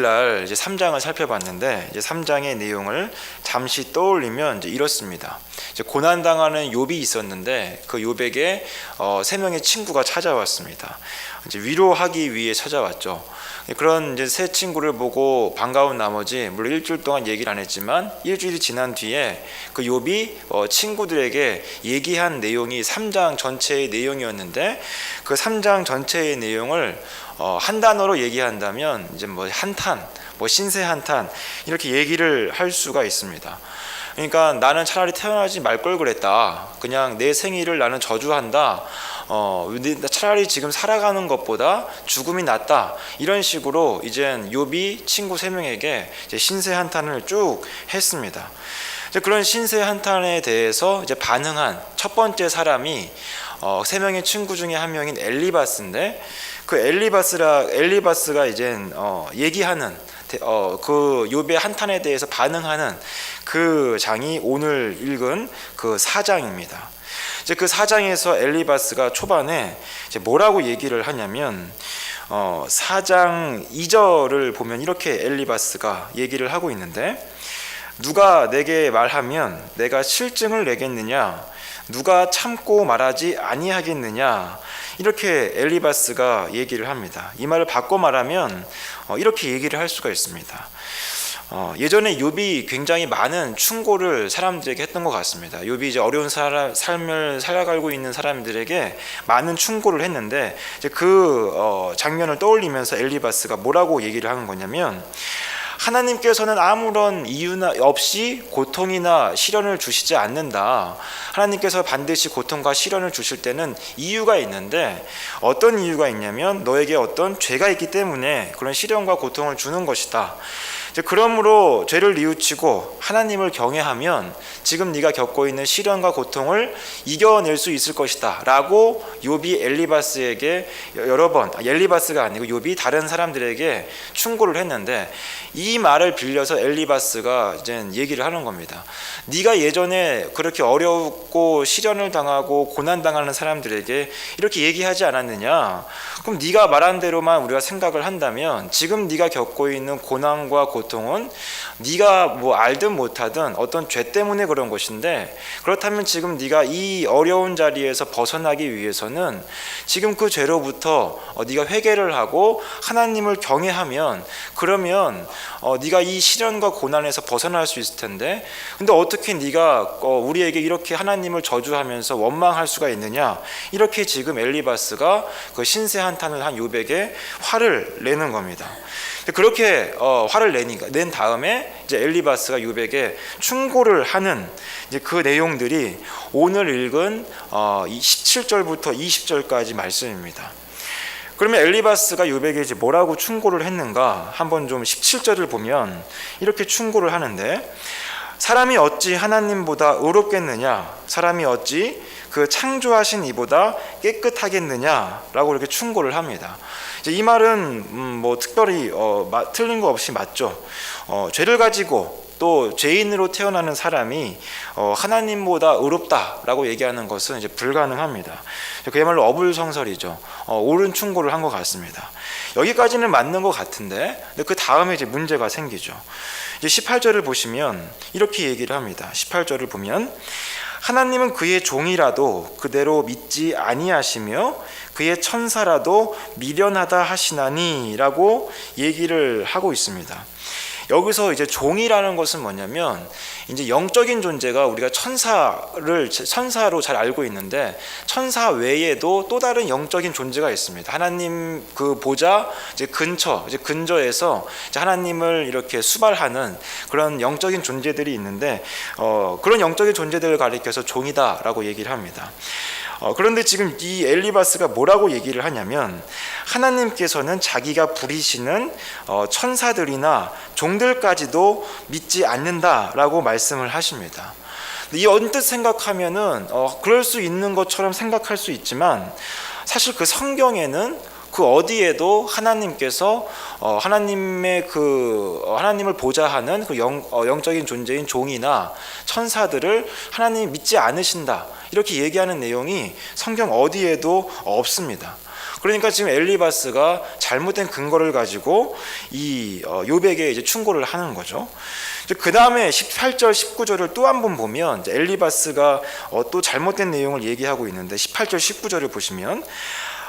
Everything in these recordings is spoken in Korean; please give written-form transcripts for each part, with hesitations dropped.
날 이제 3장을 살펴봤는데 이제 3장의 내용을 잠시 떠올리면 이제 이렇습니다. 이제 고난 당하는 욥이 있었는데 그 욥에게 세 명의 친구가 찾아왔습니다. 이제 위로하기 위해 찾아왔죠. 그런 이제 세 친구를 보고 반가운 나머지 물론 일주일 동안 얘기를 안 했지만 일주일이 지난 뒤에 그 욥이 친구들에게 얘기한 내용이 3장 전체의 내용이었는데 그 3장 전체의 내용을 한 단어로 얘기한다면 이제 뭐 한탄, 뭐 신세 한탄 이렇게 얘기를 할 수가 있습니다. 그러니까 나는 차라리 태어나지 말 걸 그랬다. 그냥 내 생일을 나는 저주한다. 차라리 지금 살아가는 것보다 죽음이 낫다. 이런 식으로 이젠 욥이 친구 3명에게 이제 신세 한탄을 쭉 했습니다. 이제 그런 신세 한탄에 대해서 이제 반응한 첫 번째 사람이 3명의 친구 중에 한 명인 엘리바스인데 그 엘리바스가 이젠 얘기하는 그 욥의 한탄에 대해서 반응하는 그 장이 오늘 읽은 그 4장입니다. 이제 그 4장에서 엘리바스가 초반에 이제 뭐라고 얘기를 하냐면 4장 2절을 보면 이렇게 엘리바스가 얘기를 하고 있는데 누가 내게 말하면 내가 실증을 내겠느냐 누가 참고 말하지 아니하겠느냐 이렇게 엘리바스가 얘기를 합니다. 이 말을 바꿔 말하면 이렇게 얘기를 할 수가 있습니다. 예전에 욥이 굉장히 많은 충고를 사람들에게 했던 것 같습니다. 욥이 이제 어려운 삶을 살아가고 있는 사람들에게 많은 충고를 했는데 이제 그 장면을 떠올리면서 엘리바스가 뭐라고 얘기를 하는 거냐면 하나님께서는 아무런 이유나 없이 고통이나 시련을 주시지 않는다. 하나님께서 반드시 고통과 시련을 주실 때는 이유가 있는데 어떤 이유가 있냐면 너에게 어떤 죄가 있기 때문에 그런 시련과 고통을 주는 것이다. 그러므로 죄를 뉘우치고 하나님을 경외하면 지금 네가 겪고 있는 시련과 고통을 이겨낼 수 있을 것이다 라고 욥이 엘리바스에게 여러 번 엘리바스가 아니고 욥이 다른 사람들에게 충고를 했는데 이 말을 빌려서 엘리바스가 이제 얘기를 하는 겁니다. 네가 예전에 그렇게 어렵고 시련을 당하고 고난당하는 사람들에게 이렇게 얘기하지 않았느냐? 그럼 네가 말한 대로만 우리가 생각을 한다면 지금 네가 겪고 있는 고난과 고통은 네가 뭐 알든 못하든 어떤 죄 때문에 그런 것인데 그렇다면 지금 네가 이 어려운 자리에서 벗어나기 위해서는 지금 그 죄로부터 네가 회개를 하고 하나님을 경외하면 그러면 네가 이 시련과 고난에서 벗어날 수 있을 텐데 근데 어떻게 네가 우리에게 이렇게 하나님을 저주하면서 원망할 수가 있느냐 이렇게 지금 엘리바스가 그 신세 한탄을 한 욥에게 화를 내는 겁니다. 그렇게 화를 낸 다음에 이제 엘리바스가 욥에게 충고를 하는 이제 그 내용들이 오늘 읽은 17절부터 20절까지 말씀입니다. 그러면 엘리바스가 욥에게 이제 뭐라고 충고를 했는가? 한번 좀 17절을 보면 이렇게 충고를 하는데 사람이 어찌 하나님보다 의롭겠느냐? 사람이 어찌 그 창조하신 이보다 깨끗하겠느냐라고 이렇게 충고를 합니다. 이제 이 말은 뭐 특별히 틀린 거 없이 맞죠. 죄를 가지고 또 죄인으로 태어나는 사람이 하나님보다 의롭다라고 얘기하는 것은 이제 불가능합니다. 그야말로 어불성설이죠. 옳은 충고를 한 것 같습니다. 여기까지는 맞는 것 같은데 그 다음에 이제 문제가 생기죠. 이제 18절을 보시면 이렇게 얘기를 합니다. 18절을 보면 하나님은 그의 종이라도 그대로 믿지 아니하시며 그의 천사라도 미련하다 하시나니 라고 얘기를 하고 있습니다. 여기서 이제 종이라는 것은 뭐냐면 이제 영적인 존재가 우리가 천사로 잘 알고 있는데 천사 외에도 또 다른 영적인 존재가 있습니다. 하나님 그 보좌 이제 근저에서 이제 하나님을 이렇게 수발하는 그런 영적인 존재들이 있는데 그런 영적인 존재들을 가리켜서 종이다라고 얘기를 합니다. 그런데 지금 이 엘리바스가 뭐라고 얘기를 하냐면 하나님께서는 자기가 부리시는 천사들이나 종들까지도 믿지 않는다라고 말씀을 하십니다. 이 언뜻 생각하면은 그럴 수 있는 것처럼 생각할 수 있지만 사실 그 성경에는 그 어디에도 하나님께서 하나님을 보좌하는 그 영적인 존재인 종이나 천사들을 하나님이 믿지 않으신다 이렇게 얘기하는 내용이 성경 어디에도 없습니다. 그러니까 지금 엘리바스가 잘못된 근거를 가지고 이 욥에게 이제 충고를 하는 거죠. 그 다음에 18절, 19절을 또 한 번 보면 엘리바스가 또 잘못된 내용을 얘기하고 있는데 18절, 19절을 보시면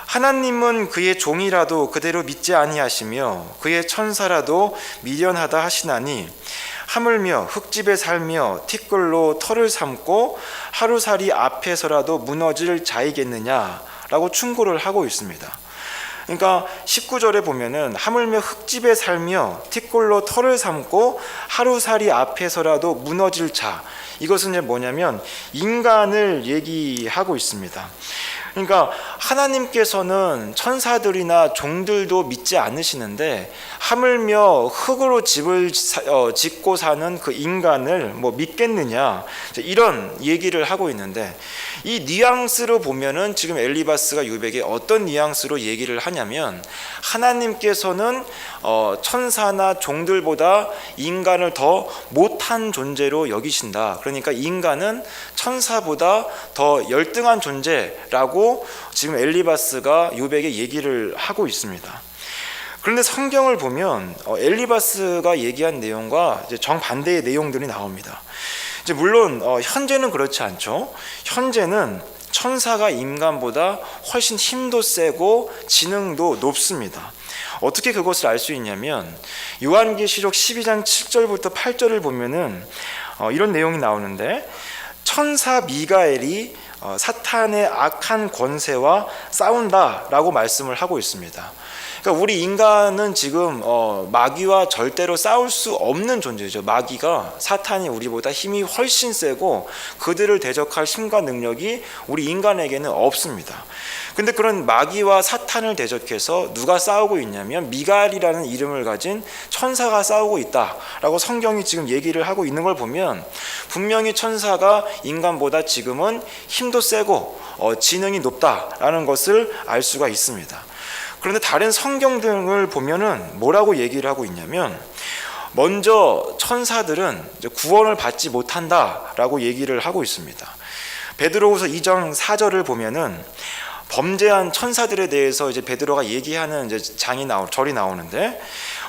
하나님은 그의 종이라도 그대로 믿지 아니하시며 그의 천사라도 미련하다 하시나니 하물며 흙집에 살며 티끌로 털을 삼고 하루살이 앞에서라도 무너질 자이겠느냐라고 충고를 하고 있습니다. 그러니까 19절에 보면은 하물며 흙집에 살며 티끌로 털을 삼고 하루살이 앞에서라도 무너질 자, 이것은 이제 뭐냐면 인간을 얘기하고 있습니다. 그러니까 하나님께서는 천사들이나 종들도 믿지 않으시는데 하물며 흙으로 집을 짓고 사는 그 인간을 뭐 믿겠느냐, 이런 얘기를 하고 있는데 이 뉘앙스로 보면은 지금 엘리바스가 욥에게 어떤 뉘앙스로 얘기를 하냐면 하나님께서는 천사나 종들보다 인간을 더 못한 존재로 여기신다. 그러니까 인간은 천사보다 더 열등한 존재라고 지금 엘리바스가 욥에게 얘기를 하고 있습니다. 그런데 성경을 보면 엘리바스가 얘기한 내용과 이제 정반대의 내용들이 나옵니다. 이제 물론 현재는 그렇지 않죠. 현재는 천사가 인간보다 훨씬 힘도 세고 지능도 높습니다. 어떻게 그것을 알 수 있냐면 요한계시록 12장 7절부터 8절을 보면은 이런 내용이 나오는데 천사 미가엘이 사탄의 악한 권세와 싸운다라고 말씀을 하고 있습니다. 그러니까 우리 인간은 지금 마귀와 절대로 싸울 수 없는 존재죠. 마귀가, 사탄이 우리보다 힘이 훨씬 세고 그들을 대적할 힘과 능력이 우리 인간에게는 없습니다. 근데 그런 마귀와 사탄을 대적해서 누가 싸우고 있냐면 미가엘이라는 이름을 가진 천사가 싸우고 있다라고 성경이 지금 얘기를 하고 있는 걸 보면 분명히 천사가 인간보다 지금은 힘도 세고 지능이 높다라는 것을 알 수가 있습니다. 그런데 다른 성경 등을 보면은 뭐라고 얘기를 하고 있냐면 먼저 천사들은 구원을 받지 못한다라고 얘기를 하고 있습니다. 베드로후서 2장 4절을 보면은 범죄한 천사들에 대해서 이제 베드로가 얘기하는 이제 절이 나오는데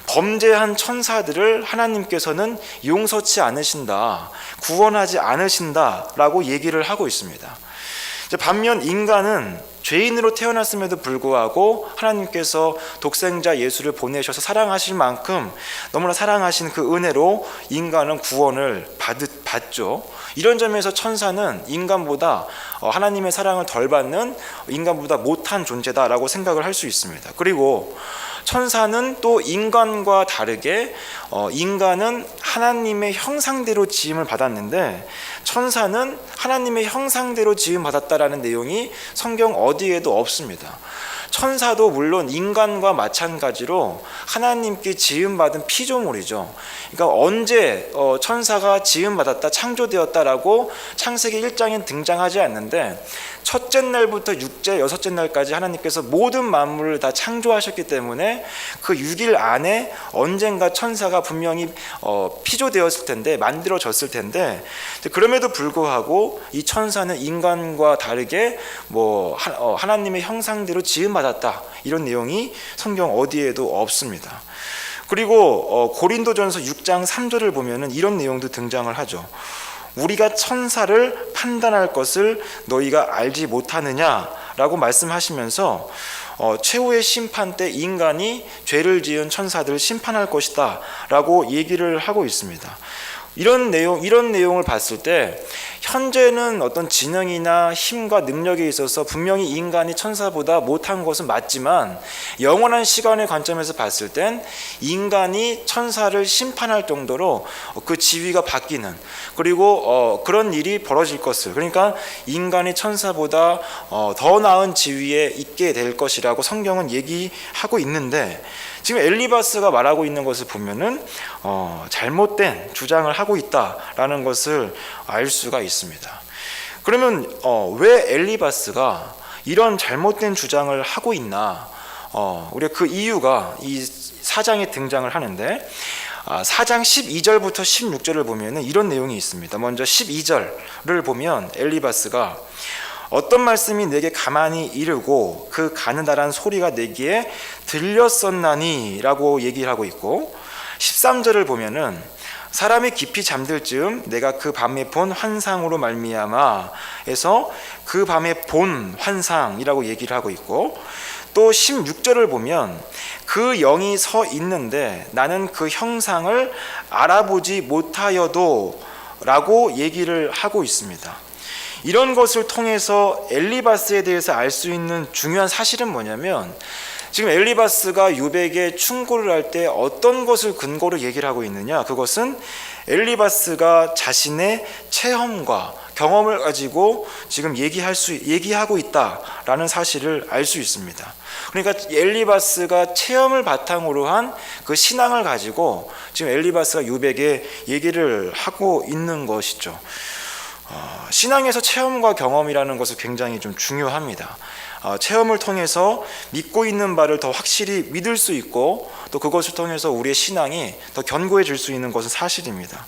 범죄한 천사들을 하나님께서는 용서치 않으신다, 구원하지 않으신다라고 얘기를 하고 있습니다. 반면 인간은 죄인으로 태어났음에도 불구하고 하나님께서 독생자 예수를 보내셔서 사랑하실 만큼 너무나 사랑하신 그 은혜로 인간은 구원을 받죠. 이런 점에서 천사는 인간보다 하나님의 사랑을 덜 받는 인간보다 못한 존재다라고 생각을 할 수 있습니다. 그리고 천사는 또 인간과 다르게 인간은 하나님의 형상대로 지음을 받았는데 천사는 하나님의 형상대로 지음 받았다라는 내용이 성경 어디에도 없습니다. 천사도 물론 인간과 마찬가지로 하나님께 지음받은 피조물이죠. 그러니까 언제 천사가 지음받았다, 창조되었다라고 창세기 1장엔 등장하지 않는데 첫째 날부터 육째 여섯째 날까지 하나님께서 모든 만물을 다 창조하셨기 때문에 그 6일 안에 언젠가 천사가 분명히 피조되었을 텐데, 만들어졌을 텐데, 그럼에도 불구하고 이 천사는 인간과 다르게 하나님의 형상대로 지음받았다, 이런 내용이 성경 어디에도 없습니다. 그리고 고린도전서 6장 3절을 보면은 이런 내용도 등장을 하죠. 우리가 천사를 판단할 것을 너희가 알지 못하느냐라고 말씀하시면서 최후의 심판 때 인간이 죄를 지은 천사들을 심판할 것이다 라고 얘기를 하고 있습니다. 이런 내용을 봤을 때 현재는 어떤 지능이나 힘과 능력에 있어서 분명히 인간이 천사보다 못한 것은 맞지만 영원한 시간의 관점에서 봤을 땐 인간이 천사를 심판할 정도로 그 지위가 바뀌는, 그리고 그런 일이 벌어질 것을, 그러니까 인간이 천사보다 더 나은 지위에 있게 될 것이라고 성경은 얘기하고 있는데 지금 엘리바스가 말하고 있는 것을 보면은 잘못된 주장을 하고 있다라는 것을 알 수가 있습니다. 그러면 왜 엘리바스가 이런 잘못된 주장을 하고 있나? 우리가 그 이유가 이 4장에 등장을 하는데 4장 12절부터 16절을 보면은 이런 내용이 있습니다. 먼저 12절을 보면 엘리바스가 어떤 말씀이 내게 가만히 이르고 그 가느다란 소리가 내게 들렸었나니 라고 얘기를 하고 있고, 13절을 보면은 사람이 깊이 잠들 즈음 내가 그 밤에 본 환상으로 말미암아 에서 그 밤에 본 환상이라고 얘기를 하고 있고, 또 16절을 보면 그 영이 서 있는데 나는 그 형상을 알아보지 못하여도 라고 얘기를 하고 있습니다. 이런 것을 통해서 엘리바스에 대해서 알 수 있는 중요한 사실은 뭐냐면, 지금 엘리바스가 욥에게 충고를 할 때 어떤 것을 근거로 얘기를 하고 있느냐, 그것은 엘리바스가 자신의 체험과 경험을 가지고 지금 얘기하고 있다라는 사실을 알 수 있습니다. 그러니까 엘리바스가 체험을 바탕으로 한 그 신앙을 가지고 지금 엘리바스가 욥에게 얘기를 하고 있는 것이죠. 신앙에서 체험과 경험이라는 것은 굉장히 좀 중요합니다. 체험을 통해서 믿고 있는 바를 더 확실히 믿을 수 있고, 또 그것을 통해서 우리의 신앙이 더 견고해질 수 있는 것은 사실입니다.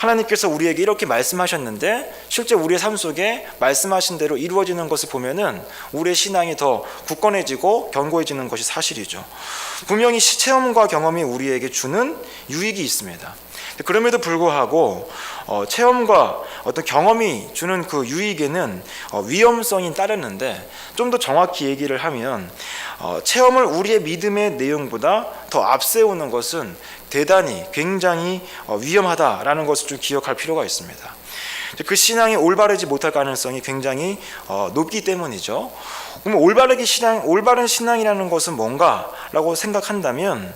하나님께서 우리에게 이렇게 말씀하셨는데 실제 우리의 삶 속에 말씀하신 대로 이루어지는 것을 보면은 우리의 신앙이 더 굳건해지고 견고해지는 것이 사실이죠. 분명히 체험과 경험이 우리에게 주는 유익이 있습니다. 그럼에도 불구하고 체험과 어떤 경험이 주는 그 유익에는 위험성이 따르는데, 좀 더 정확히 얘기를 하면 체험을 우리의 믿음의 내용보다 더 앞세우는 것은 대단히 굉장히 위험하다라는 것을 좀 기억할 필요가 있습니다. 그 신앙이 올바르지 못할 가능성이 굉장히 높기 때문이죠. 그럼 올바른 신앙이라는 것은 뭔가라고 생각한다면,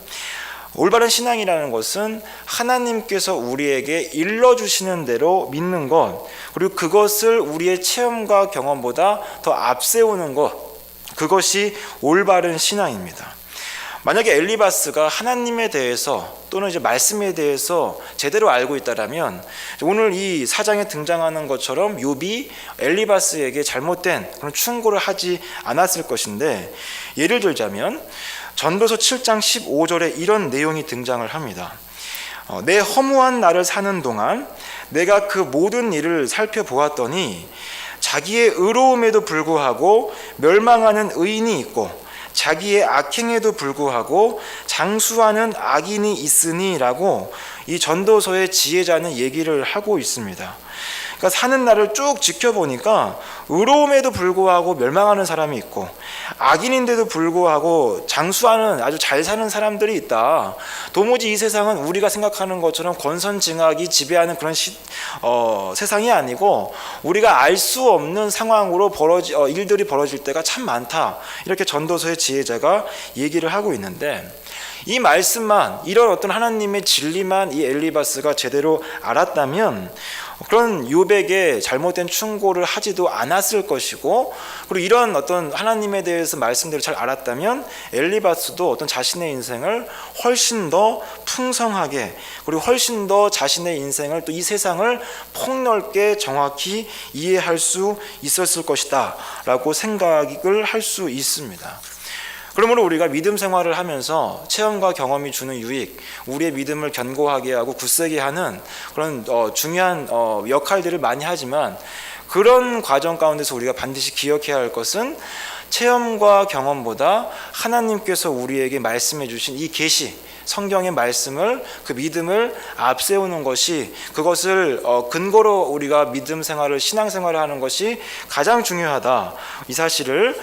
올바른 신앙이라는 것은 하나님께서 우리에게 일러주시는 대로 믿는 것, 그리고 그것을 우리의 체험과 경험보다 더 앞세우는 것, 그것이 올바른 신앙입니다. 만약에 엘리바스가 하나님에 대해서 또는 이제 말씀에 대해서 제대로 알고 있다라면 오늘 이 사장에 등장하는 것처럼 욥이 엘리바스에게 잘못된 그런 충고를 하지 않았을 것인데, 예를 들자면 전도서 7장 15절에 이런 내용이 등장을 합니다. 내 허무한 날을 사는 동안 내가 그 모든 일을 살펴보았더니 자기의 의로움에도 불구하고 멸망하는 의인이 있고 자기의 악행에도 불구하고 장수하는 악인이 있으니라고 이 전도서의 지혜자는 얘기를 하고 있습니다. 그러니까 사는 날을 쭉 지켜보니까 의로움에도 불구하고 멸망하는 사람이 있고 악인인데도 불구하고 장수하는 아주 잘 사는 사람들이 있다. 도무지 이 세상은 우리가 생각하는 것처럼 권선징악이 지배하는 그런 세상이 아니고 우리가 알 수 없는 상황으로 일들이 벌어질 때가 참 많다. 이렇게 전도서의 지혜자가 얘기를 하고 있는데, 이 말씀만, 이런 어떤 하나님의 진리만 이 엘리바스가 제대로 알았다면 그런 욥에게 잘못된 충고를 하지도 않았을 것이고, 그리고 이런 어떤 하나님에 대해서 말씀대로 잘 알았다면 엘리바스도 어떤 자신의 인생을 훨씬 더 풍성하게, 그리고 훨씬 더 자신의 인생을 또 이 세상을 폭넓게 정확히 이해할 수 있었을 것이다 라고 생각을 할 수 있습니다. 그러므로 우리가 믿음 생활을 하면서 체험과 경험이 주는 유익, 우리의 믿음을 견고하게 하고 굳세게 하는 그런 중요한 역할들을 많이 하지만, 그런 과정 가운데서 우리가 반드시 기억해야 할 것은 체험과 경험보다 하나님께서 우리에게 말씀해 주신 이 계시, 성경의 말씀을, 그 믿음을 앞세우는 것이, 그것을 근거로 우리가 믿음 생활을, 신앙 생활을 하는 것이 가장 중요하다. 이 사실을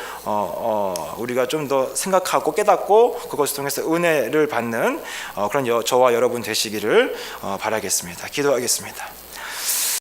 우리가 좀 더 생각하고 깨닫고 그것을 통해서 은혜를 받는 그런 저와 여러분 되시기를 바라겠습니다. 기도하겠습니다.